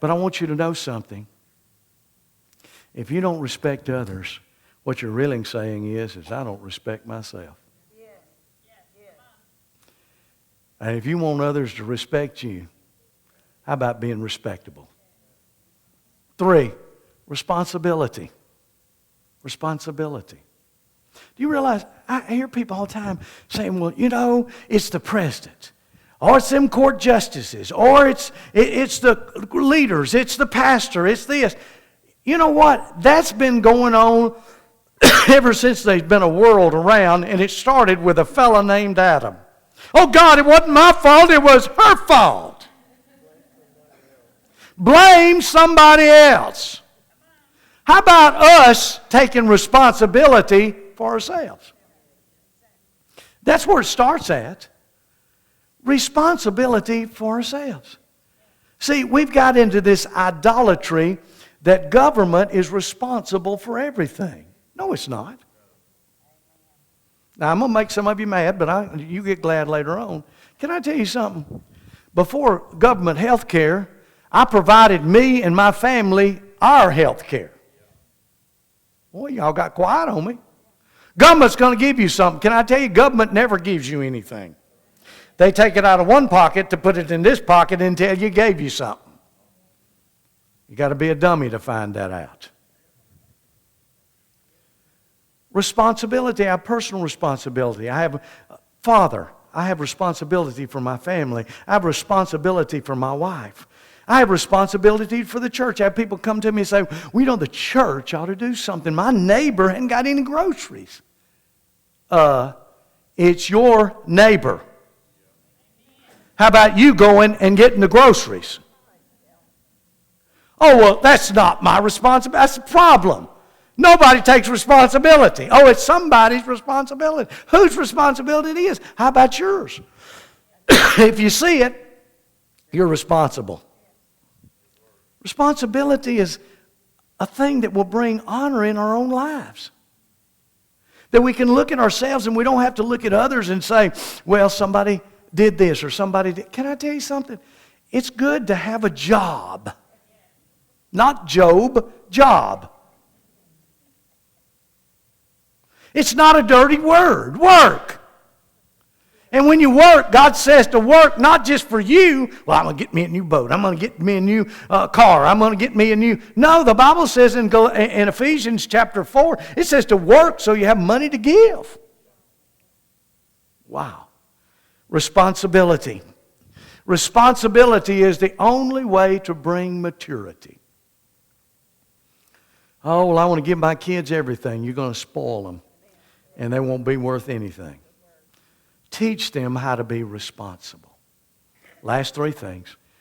But I want you to know something. If you don't respect others, what you're really saying is I don't respect myself. And if you want others to respect you, how about being respectable? 3, responsibility. Responsibility. Do you realize, I hear people all the time saying, well, you know, it's the president, or it's them court justices, or it's the leaders, it's the pastor, it's this. You know what? That's been going on ever since there's been a world around, and it started with a fella named Adam. Oh, God, it wasn't my fault, it was her fault. Blame somebody else. How about us taking responsibility for ourselves? That's where it starts at. Responsibility for ourselves. See, we've got into this idolatry that government is responsible for everything. No, it's not. Now, I'm going to make some of you mad, but you get glad later on. Can I tell you something? Before government health care, I provided me and my family our health care. Boy, y'all got quiet on me. Government's going to give you something. Can I tell you, government never gives you anything. They take it out of one pocket to put it in this pocket and tell you gave you something. You got to be a dummy to find that out. Responsibility, I have personal responsibility. I have father. I have responsibility for my family. I have responsibility for my wife. I have responsibility for the church. I have people come to me and say, well, you know, the church ought to do something. My neighbor hadn't got any groceries. It's your neighbor. How about you going and getting the groceries? Oh, well, that's not my responsibility. That's the problem. Nobody takes responsibility. Oh, it's somebody's responsibility. Whose responsibility it is? How about yours? If you see it, you're responsible. Responsibility is a thing that will bring honor in our own lives. That we can look at ourselves and we don't have to look at others and say, well, somebody did this or somebody did. Can I tell you something? It's good to have a job. Not Job, job. It's not a dirty word. Work. And when you work, God says to work not just for you. Well, I'm going to get me a new boat. I'm going to get me a new car. I'm going to get me a new... No, the Bible says in Ephesians chapter 4, it says to work so you have money to give. Wow. Responsibility. Responsibility is the only way to bring maturity. Oh, well, I want to give my kids everything. You're going to spoil them, and they won't be worth anything. Teach them how to be responsible. Last 3 things.